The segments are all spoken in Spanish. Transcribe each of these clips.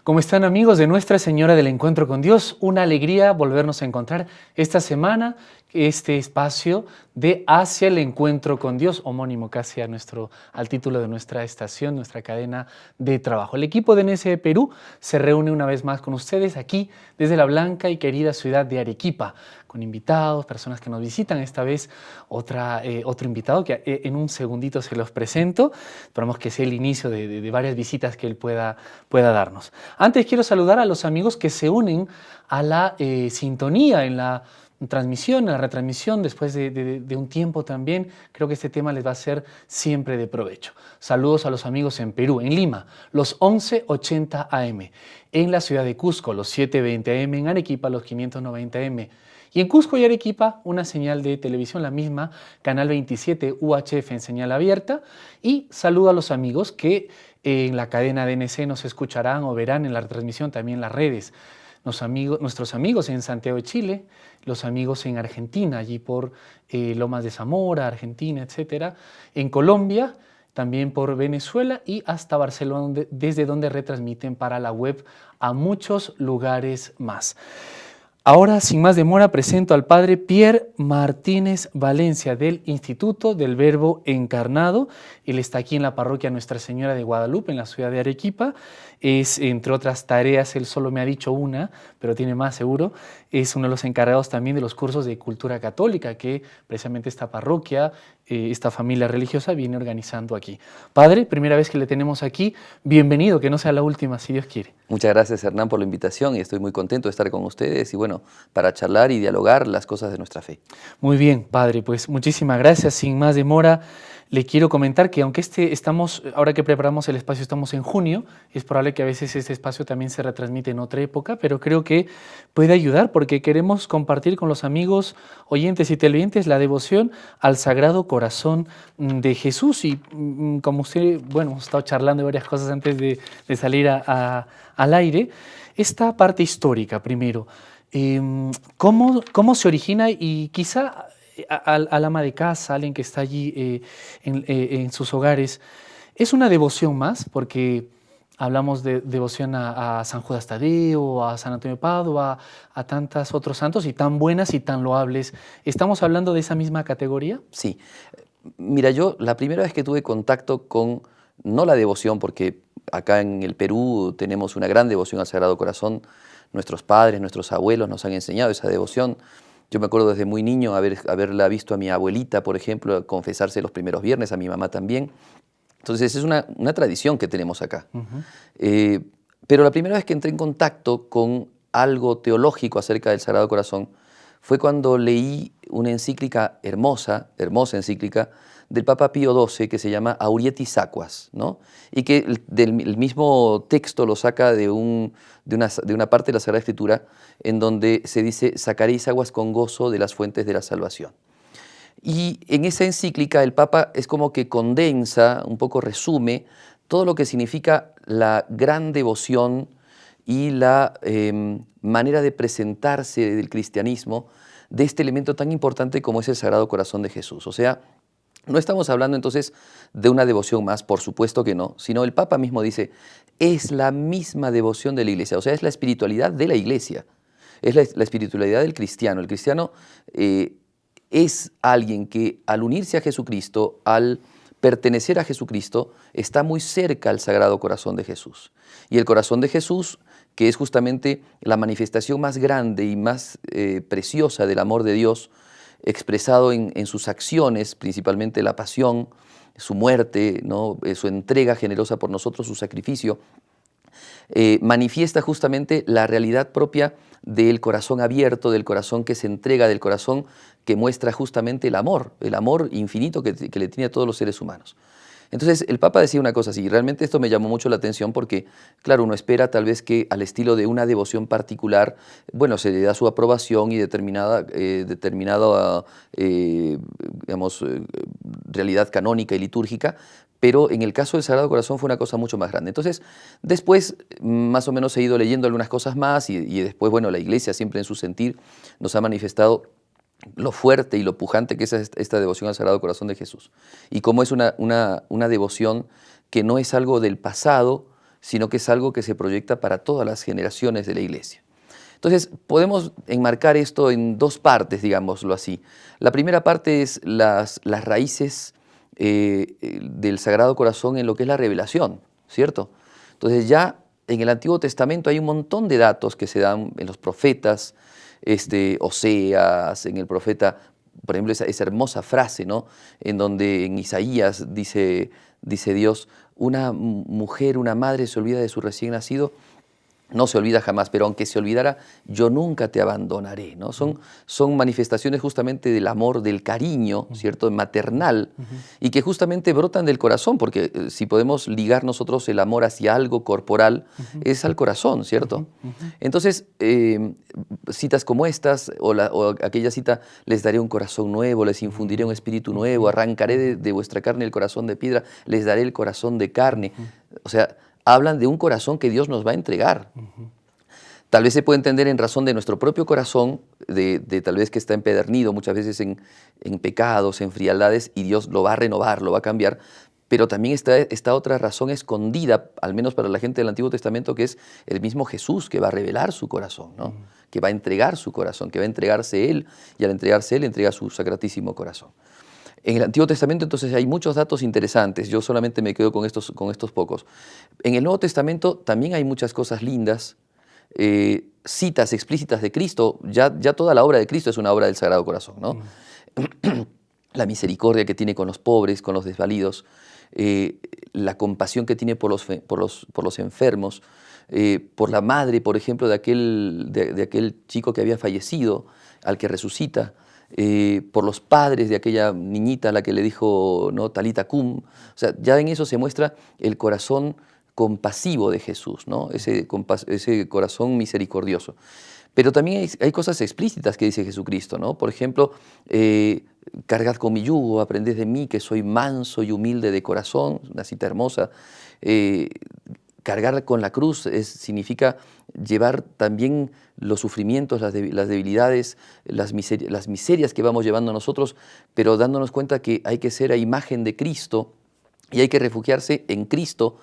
¿Cómo están, amigos de Nuestra Señora del Encuentro con Dios? Una alegría volvernos a encontrar esta semana, este espacio de Hacia el Encuentro con Dios, homónimo casi al título de nuestra estación, nuestra cadena de trabajo. El equipo de NSE Perú se reúne una vez más con ustedes aquí desde la blanca y querida ciudad de Arequipa, con invitados, personas que nos visitan. Esta vez otro invitado que en un segundito se los presento. Esperamos que sea el inicio de varias visitas que él pueda darnos. Antes quiero saludar a los amigos que se unen a la sintonía en la transmisión, en la retransmisión, después de un tiempo también. Creo que este tema les va a ser siempre de provecho. Saludos a los amigos en Perú, en Lima, los 1180 AM, en la ciudad de Cusco, los 720 AM, en Arequipa, los 590 AM. Y en Cusco y Arequipa, una señal de televisión, la misma, Canal 27 UHF en señal abierta. Y saludo a los amigos que en la cadena DNC nos escucharán o verán en la retransmisión también en las redes. Nuestros amigos en Santiago de Chile, los amigos en Argentina, allí por Lomas de Zamora, Argentina, etcétera. En Colombia, también por Venezuela y hasta Barcelona, desde donde retransmiten para la web a muchos lugares más. Ahora, sin más demora, presento al padre Pierre Martínez Valencia del Instituto del Verbo Encarnado. Él está aquí en la parroquia Nuestra Señora de Guadalupe, en la ciudad de Arequipa. Es, entre otras tareas, él solo me ha dicho una, pero tiene más seguro. Es uno de los encargados también de los cursos de cultura católica que precisamente esta parroquia, esta familia religiosa viene organizando aquí. Padre, primera vez que le tenemos aquí, bienvenido, que no sea la última, si Dios quiere. Muchas gracias, Hernán, por la invitación y estoy muy contento de estar con ustedes y bueno, para charlar y dialogar las cosas de nuestra fe. Muy bien, Padre, pues muchísimas gracias. Sin más demora, le quiero comentar que aunque ahora que preparamos el espacio estamos en junio, es probable que a veces este espacio también se retransmite en otra época, pero creo que puede ayudar porque queremos compartir con los amigos, oyentes y televidentes la devoción al Sagrado Corazón de Jesús. Y como usted, bueno, hemos estado charlando de varias cosas antes de salir al aire, esta parte histórica primero. ¿Cómo se origina? Y quizá al ama de casa, alguien que está allí en sus hogares, ¿es una devoción más? Porque hablamos de devoción a San Judas Tadeo, a San Antonio de Padua, a tantos otros santos y tan buenas y tan loables. ¿Estamos hablando de esa misma categoría? Sí. Mira, yo la primera vez que tuve contacto con, no la devoción, porque acá en el Perú tenemos una gran devoción al Sagrado Corazón. Nuestros padres, nuestros abuelos nos han enseñado esa devoción. Yo me acuerdo desde muy niño haberla visto a mi abuelita, por ejemplo, confesarse los primeros viernes, a mi mamá también. Entonces es una tradición que tenemos acá. Pero la primera vez que entré en contacto con algo teológico acerca del Sagrado Corazón fue cuando leí una encíclica hermosa encíclica del Papa Pío XII que se llama Aurietis Aquas, ¿no? Y que el mismo texto lo saca de una parte de la Sagrada Escritura en donde se dice: sacaréis aguas con gozo de las fuentes de la salvación. Y en esa encíclica el Papa es como que condensa, un poco resume, todo lo que significa la gran devoción y la manera de presentarse del cristianismo de este elemento tan importante como es el Sagrado Corazón de Jesús. O sea, no estamos hablando entonces de una devoción más, por supuesto que no, sino el Papa mismo dice, es la misma devoción de la Iglesia, o sea, es la espiritualidad de la Iglesia, es la espiritualidad del cristiano. El cristiano es alguien que al unirse a Jesucristo, al pertenecer a Jesucristo, está muy cerca al Sagrado Corazón de Jesús. Y el corazón de Jesús, que es justamente la manifestación más grande y más preciosa del amor de Dios, expresado en sus acciones, principalmente la pasión, su muerte, ¿no? Su entrega generosa por nosotros, su sacrificio, manifiesta justamente la realidad propia del corazón abierto, del corazón que se entrega, del corazón que muestra justamente el amor infinito que le tiene a todos los seres humanos. Entonces el Papa decía una cosa así, y realmente esto me llamó mucho la atención porque, claro, uno espera tal vez que al estilo de una devoción particular, bueno, se le da su aprobación y determinada realidad canónica y litúrgica, pero en el caso del Sagrado Corazón fue una cosa mucho más grande. Entonces, después, más o menos he ido leyendo algunas cosas más y después, bueno, la Iglesia siempre en su sentir nos ha manifestado lo fuerte y lo pujante que es esta devoción al Sagrado Corazón de Jesús. Y cómo es una devoción que no es algo del pasado, sino que es algo que se proyecta para todas las generaciones de la iglesia. Entonces, podemos enmarcar esto en dos partes, digámoslo así. La primera parte es las raíces del Sagrado Corazón en lo que es la revelación, ¿cierto? Entonces, ya en el Antiguo Testamento hay un montón de datos que se dan en los profetas, Oseas, en el profeta, por ejemplo, esa hermosa frase, ¿no? En donde en Isaías dice Dios, una mujer, una madre se olvida de su recién nacido, no se olvida jamás, pero aunque se olvidara, yo nunca te abandonaré, ¿no? Son manifestaciones justamente del amor, del cariño, ¿cierto?, maternal, y que justamente brotan del corazón, porque si podemos ligar nosotros el amor hacia algo corporal, es al corazón, ¿cierto? Entonces, citas como estas, o aquella cita, les daré un corazón nuevo, les infundiré un espíritu nuevo, arrancaré de vuestra carne el corazón de piedra, les daré el corazón de carne. O sea, hablan de un corazón que Dios nos va a entregar. Tal vez se puede entender en razón de nuestro propio corazón, de tal vez que está empedernido muchas veces en pecados, en frialdades, y Dios lo va a renovar, lo va a cambiar. Pero también está otra razón escondida, al menos para la gente del Antiguo Testamento, que es el mismo Jesús, que va a revelar su corazón, ¿no? Que va a entregar su corazón, que va a entregarse Él, y al entregarse Él, entrega su sacratísimo corazón. En el Antiguo Testamento entonces hay muchos datos interesantes, yo solamente me quedo con estos pocos. En el Nuevo Testamento también hay muchas cosas lindas, citas explícitas de Cristo, ya toda la obra de Cristo es una obra del Sagrado Corazón, ¿no? La misericordia que tiene con los pobres, con los desvalidos, la compasión que tiene por los enfermos, por la madre, por ejemplo, de aquel chico que había fallecido, al que resucita, por los padres de aquella niñita a la que le dijo, ¿no?, Talita cum. O sea, ya en eso se muestra el corazón compasivo de Jesús, ¿no? Ese corazón misericordioso. Pero también hay cosas explícitas que dice Jesucristo, ¿no? Por ejemplo, cargad con mi yugo, aprended de mí que soy manso y humilde de corazón, una cita hermosa. Cargar con la cruz significa llevar también los sufrimientos, las debilidades, las miserias que vamos llevando nosotros, pero dándonos cuenta que hay que ser a imagen de Cristo y hay que refugiarse en Cristo,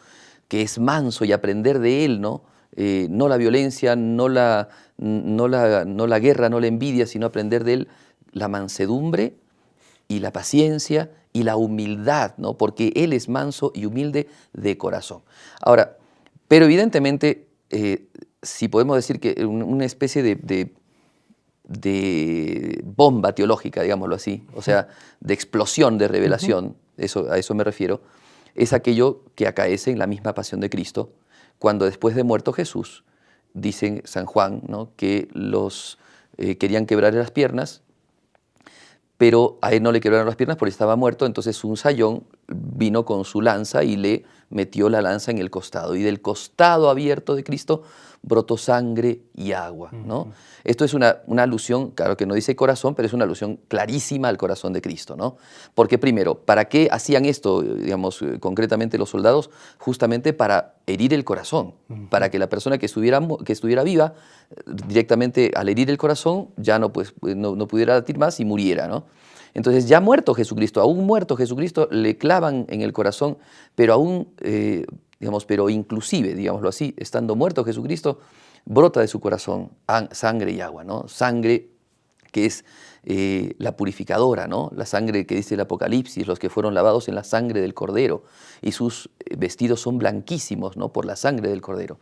que es manso, y aprender de Él, ¿no? No la violencia, no la guerra, no la envidia, sino aprender de Él la mansedumbre y la paciencia y la humildad, ¿no? Porque Él es manso y humilde de corazón. Ahora, pero evidentemente, si podemos decir que una especie de bomba teológica, digámoslo así, o sea, de explosión de revelación, a eso me refiero, es aquello que acaece en la misma pasión de Cristo, cuando después de muerto Jesús, dice San Juan, ¿no?, que los querían quebrarle las piernas, pero a él no le quebraron las piernas porque estaba muerto, entonces un sayón vino con su lanza y le metió la lanza en el costado, y del costado abierto de Cristo brotó sangre y agua, ¿no? Esto es una alusión, claro que no dice corazón, pero es una alusión clarísima al corazón de Cristo, ¿no? Porque primero, ¿para qué hacían esto, digamos, concretamente los soldados? Justamente para herir el corazón, para que la persona que estuviera viva, directamente al herir el corazón, ya no pudiera latir más y muriera, ¿no? Entonces, ya muerto Jesucristo, aún muerto Jesucristo, le clavan en el corazón, pero aún, pero inclusive, digámoslo así, estando muerto Jesucristo, brota de su corazón sangre y agua, ¿no? Sangre que es la purificadora, ¿no? La sangre que dice el Apocalipsis, los que fueron lavados en la sangre del Cordero, y sus vestidos son blanquísimos, ¿no?, por la sangre del Cordero.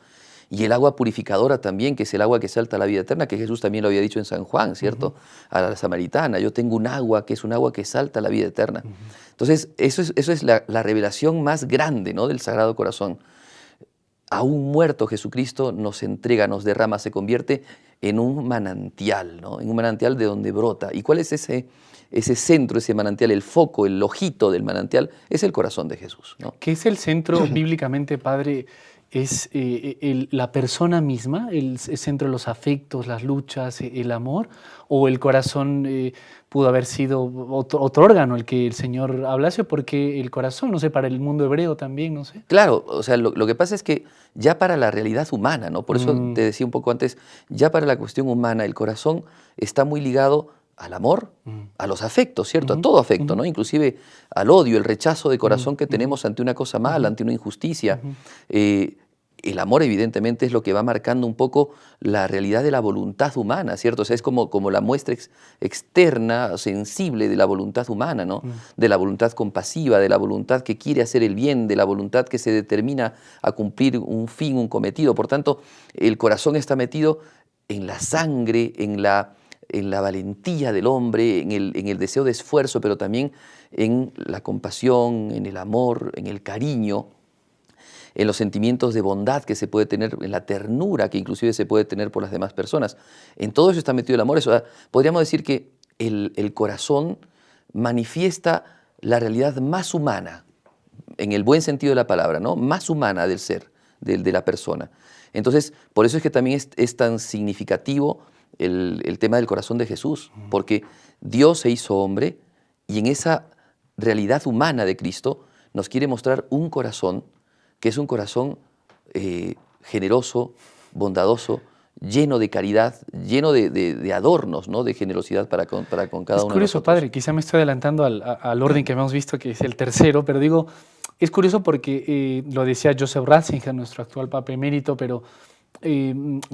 Y el agua purificadora también, que es el agua que salta a la vida eterna, que Jesús también lo había dicho en San Juan, ¿cierto? A la samaritana, yo tengo un agua que es un agua que salta a la vida eterna. Entonces, eso es la revelación más grande, ¿no?, del Sagrado Corazón. Aún muerto Jesucristo nos entrega, nos derrama, se convierte en un manantial, ¿no?, en un manantial de donde brota. ¿Y cuál es ese centro, ese manantial, el foco, el ojito del manantial? Es el corazón de Jesús, ¿no? ¿Qué es el centro bíblicamente, Padre? ¿Es la persona misma, el centro de los afectos, las luchas, el amor? ¿O el corazón pudo haber sido otro órgano el que el Señor hablase? Porque el corazón, no sé, para el mundo hebreo también, no sé. Claro, o sea, lo que pasa es que ya para la realidad humana, ¿no? Por eso te decía un poco antes, ya para la cuestión humana, el corazón está muy ligado al amor, a los afectos, ¿cierto? A todo afecto, ¿no? Inclusive al odio, el rechazo de corazón que tenemos ante una cosa mala, ante una injusticia. el amor evidentemente es lo que va marcando un poco la realidad de la voluntad humana, ¿cierto? O sea, es como la muestra externa, sensible de la voluntad humana, ¿no? De la voluntad compasiva, de la voluntad que quiere hacer el bien, de la voluntad que se determina a cumplir un fin, un cometido. Por tanto, el corazón está metido en la sangre, en la valentía del hombre, en el deseo de esfuerzo, pero también en la compasión, en el amor, en el cariño, en los sentimientos de bondad que se puede tener, en la ternura que inclusive se puede tener por las demás personas. En todo eso está metido el amor. Eso, podríamos decir que el corazón manifiesta la realidad más humana, en el buen sentido de la palabra, ¿no? Más humana del ser, de la persona. Entonces, por eso es que también es tan significativo el tema del corazón de Jesús, porque Dios se hizo hombre y en esa realidad humana de Cristo nos quiere mostrar un corazón que es un corazón generoso, bondadoso, lleno de caridad, lleno de adornos, ¿no? De generosidad para con cada uno de nosotros. Es curioso, padre, quizá me estoy adelantando al orden que hemos visto, que es el tercero, pero digo, es curioso porque lo decía Joseph Ratzinger, nuestro actual Papa Emérito, pero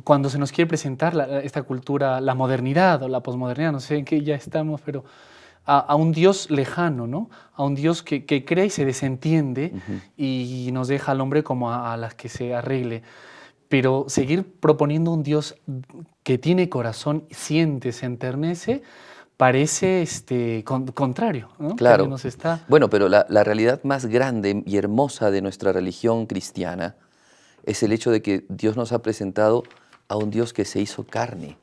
cuando se nos quiere presentar esta cultura, la modernidad o la posmodernidad, no sé en qué ya estamos, pero a un Dios lejano, ¿no? A un Dios que crea y se desentiende y nos deja al hombre como a las que se arregle. Pero seguir proponiendo un Dios que tiene corazón, siente, se enternece, parece contrario, ¿no? Claro. Que nos está... Bueno, pero la realidad más grande y hermosa de nuestra religión cristiana es el hecho de que Dios nos ha presentado a un Dios que se hizo carne,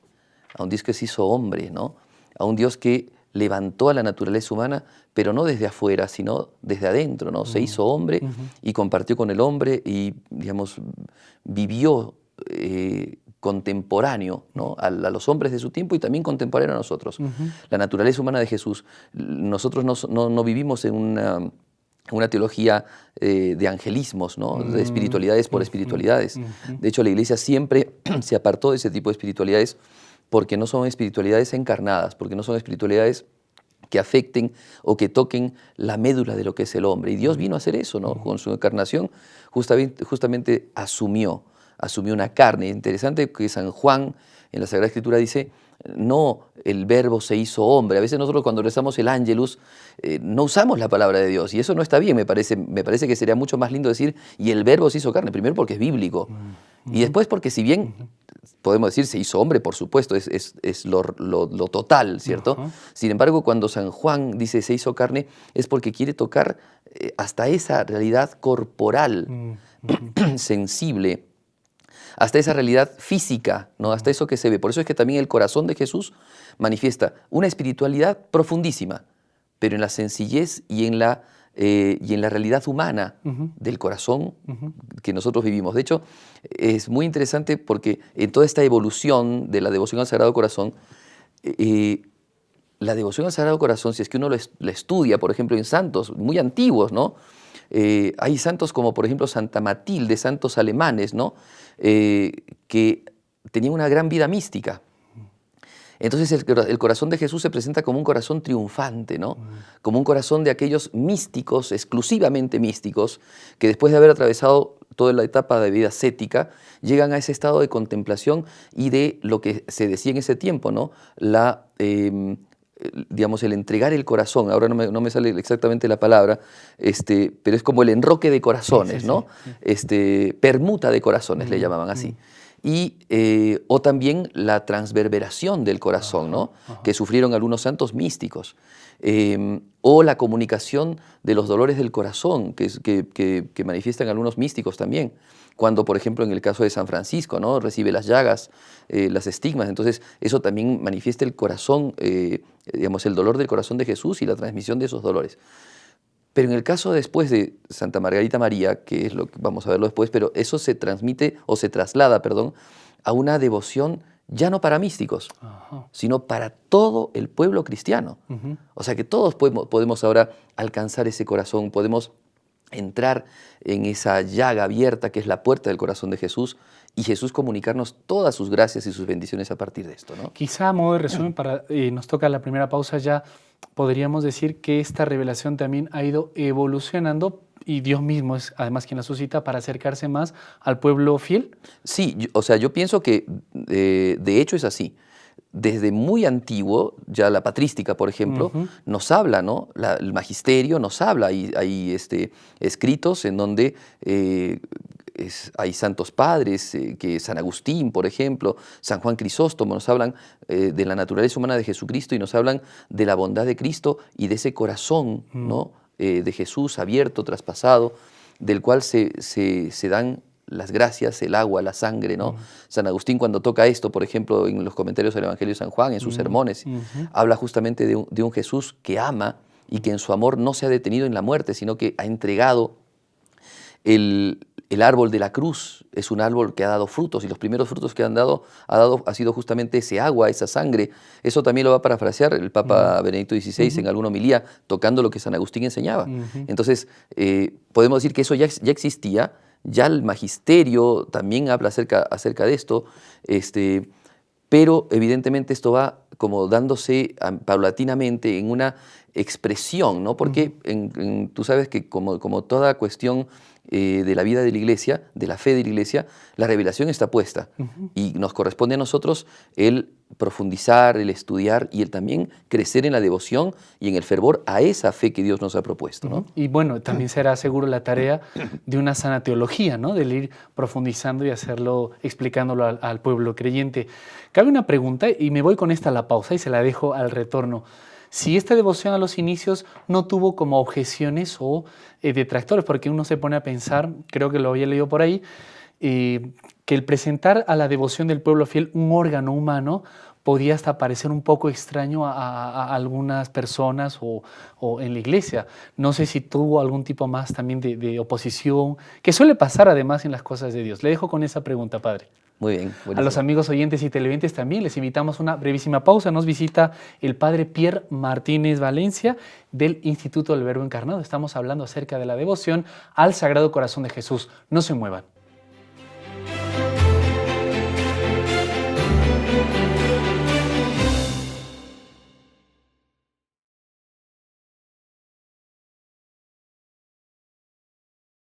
a un Dios que se hizo hombre, ¿no? A un Dios que levantó a la naturaleza humana, pero no desde afuera, sino desde adentro, ¿no? Se hizo hombre y compartió con el hombre y, digamos, vivió contemporáneo, ¿no? a los hombres de su tiempo y también contemporáneo a nosotros. La naturaleza humana de Jesús. Nosotros no vivimos en una teología de angelismos, ¿no? De espiritualidades por espiritualidades. De hecho, la Iglesia siempre se apartó de ese tipo de espiritualidades porque no son espiritualidades encarnadas, porque no son espiritualidades que afecten o que toquen la médula de lo que es el hombre. Y Dios vino a hacer eso, ¿no? Con su encarnación justamente asumió una carne. Interesante que San Juan en la Sagrada Escritura dice, no el verbo se hizo hombre. A veces nosotros cuando rezamos el Ángelus no usamos la palabra de Dios y eso no está bien, me parece que sería mucho más lindo decir y el verbo se hizo carne, primero porque es bíblico y después porque si bien podemos decir se hizo hombre, por supuesto, es lo total, ¿cierto? Sin embargo, cuando San Juan dice se hizo carne es porque quiere tocar hasta esa realidad corporal, sensible, hasta esa realidad física, ¿no? Hasta eso que se ve. Por eso es que también el corazón de Jesús manifiesta una espiritualidad profundísima, pero en la sencillez y en la realidad humana del corazón que nosotros vivimos. De hecho, es muy interesante porque en toda esta evolución de la devoción al Sagrado Corazón, la devoción al Sagrado Corazón, si es que uno la estudia, por ejemplo, en santos muy antiguos, ¿no? Hay santos como, por ejemplo, Santa Matilde, santos alemanes, ¿no? Que tenían una gran vida mística. Entonces el corazón de Jesús se presenta como un corazón triunfante, ¿no? Como un corazón de aquellos místicos, exclusivamente místicos, que después de haber atravesado toda la etapa de vida ascética, llegan a ese estado de contemplación y de lo que se decía en ese tiempo, ¿no? Digamos, el entregar el corazón, ahora no me sale exactamente la palabra, pero es como el enroque de corazones, sí, ¿no? Sí. Permuta de corazones, le llamaban así. O también la transverberación del corazón, ¿no? Que sufrieron algunos santos místicos. O la comunicación de los dolores del corazón que manifiestan algunos místicos también. Cuando, por ejemplo, en el caso de San Francisco, ¿no? Recibe las llagas, las estigmas. Entonces, eso también manifiesta el corazón, digamos, el dolor del corazón de Jesús y la transmisión de esos dolores. Pero en el caso después de Santa Margarita María, que es lo que vamos a verlo después, pero eso se transmite o se traslada, perdón, a una devoción ya no para místicos, sino para todo el pueblo cristiano. O sea que todos podemos ahora alcanzar ese corazón, podemos entrar en esa llaga abierta que es la puerta del corazón de Jesús y Jesús comunicarnos todas sus gracias y sus bendiciones a partir de esto, ¿no? Quizá a modo de resumen, nos toca la primera pausa ya, podríamos decir que esta revelación también ha ido evolucionando y Dios mismo es además quien la suscita para acercarse más al pueblo fiel. Sí, o sea, yo pienso que de hecho es así. Desde muy antiguo, ya la patrística, por ejemplo, nos habla, ¿no? El magisterio nos habla, hay escritos en donde hay santos padres, que San Agustín, por ejemplo, San Juan Crisóstomo, nos hablan de la naturaleza humana de Jesucristo y nos hablan de la bondad de Cristo y de ese corazón, ¿no? De Jesús abierto, traspasado, del cual se dan las gracias, el agua, la sangre, ¿no? San Agustín, cuando toca esto, por ejemplo, en los comentarios del Evangelio de San Juan, en sus sermones, habla justamente de un Jesús que ama y que en su amor no se ha detenido en la muerte, sino que ha entregado el árbol de la cruz. Es un árbol que ha dado frutos, y los primeros frutos que ha sido justamente ese agua, esa sangre. Eso también lo va a parafrasear el Papa Benedicto XVI en alguna homilía, tocando lo que San Agustín enseñaba. Entonces, podemos decir que eso ya existía. Ya el magisterio también habla acerca de esto, pero evidentemente esto va como dándose paulatinamente en una expresión, ¿no? Porque tú sabes que como toda cuestión de la vida de la Iglesia, de la fe de la Iglesia, la revelación está puesta y nos corresponde a nosotros el profundizar, el estudiar y el también crecer en la devoción y en el fervor a esa fe que Dios nos ha propuesto, ¿no? Y bueno, también será seguro la tarea de una sana teología, ¿no? Del ir profundizando y hacerlo, explicándolo al pueblo creyente. Cabe una pregunta y me voy con esta a la pausa y se la dejo al retorno. Si esta devoción a los inicios no tuvo como objeciones o detractores, porque uno se pone a pensar, creo que lo había leído por ahí, que el presentar a la devoción del pueblo fiel un órgano humano podía hasta parecer un poco extraño a algunas personas o en la iglesia. No sé si tuvo algún tipo más también de oposición, que suele pasar además en las cosas de Dios. Le dejo con esa pregunta, padre. Muy bien. A los amigos oyentes y televidentes también les invitamos a una brevísima pausa. Nos visita el padre Pierre Martínez Valencia del Instituto del Verbo Encarnado. Estamos hablando acerca de la devoción al Sagrado Corazón de Jesús. No se muevan.